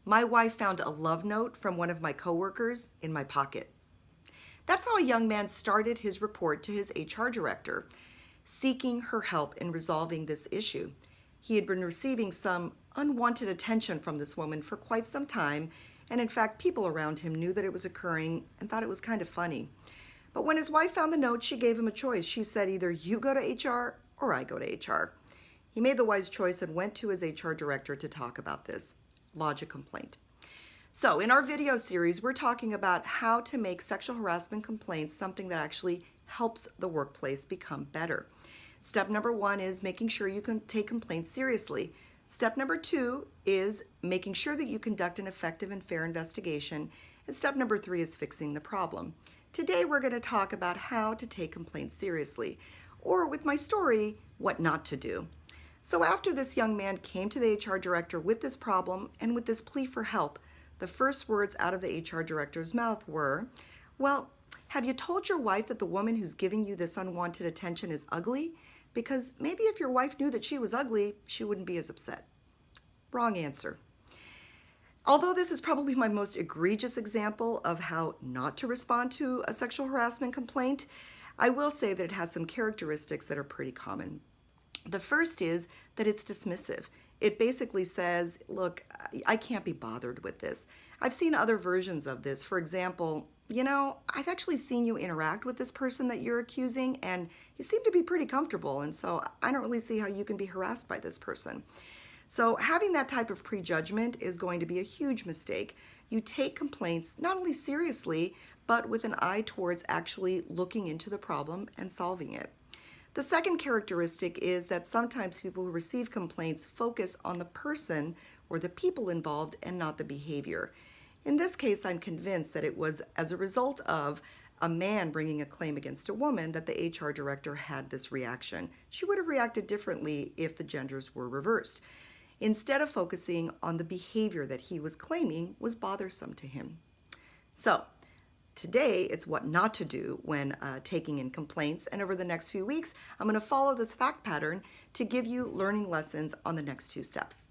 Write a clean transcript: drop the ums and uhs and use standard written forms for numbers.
My wife found a love note from one of my coworkers in my pocket. That's how a young man started his report to his HR director, seeking her help in resolving this issue. He had been receiving some unwanted attention from this woman for quite some time, and in fact, people around him knew that it was occurring and thought it was kind of funny. But when his wife found the note, she gave him a choice. She said, either you go to HR or I go to HR. He made the wise choice and went to his HR director to talk about this. Lodge a complaint. So in our video series, we're talking about how to make sexual harassment complaints something that actually helps the workplace become better. Step number 1 is making sure you can take complaints seriously. Step number 2 is making sure that you conduct an effective and fair investigation. And step number 3 is fixing the problem. Today we're going to talk about how to take complaints seriously, or with my story, what not to do. So after this young man came to the HR director with this problem and with this plea for help, the first words out of the HR director's mouth were, well, have you told your wife that the woman who's giving you this unwanted attention is ugly? Because maybe if your wife knew that she was ugly, she wouldn't be as upset. Wrong answer. Although this is probably my most egregious example of how not to respond to a sexual harassment complaint, I will say that it has some characteristics that are pretty common. The first is that it's dismissive. It basically says, look, I can't be bothered with this. I've seen other versions of this. For example, I've actually seen you interact with this person that you're accusing, and you seem to be pretty comfortable, and so I don't really see how you can be harassed by this person. So having that type of prejudgment is going to be a huge mistake. You take complaints not only seriously, but with an eye towards actually looking into the problem and solving it. The second characteristic is that sometimes people who receive complaints focus on the person or the people involved and not the behavior. In this case, I'm convinced that it was as a result of a man bringing a claim against a woman that the HR director had this reaction. She would have reacted differently if the genders were reversed, instead of focusing on the behavior that he was claiming was bothersome to him. So, today, it's what not to do when taking in complaints, and over the next few weeks, I'm going to follow this fact pattern to give you learning lessons on the next 2 steps.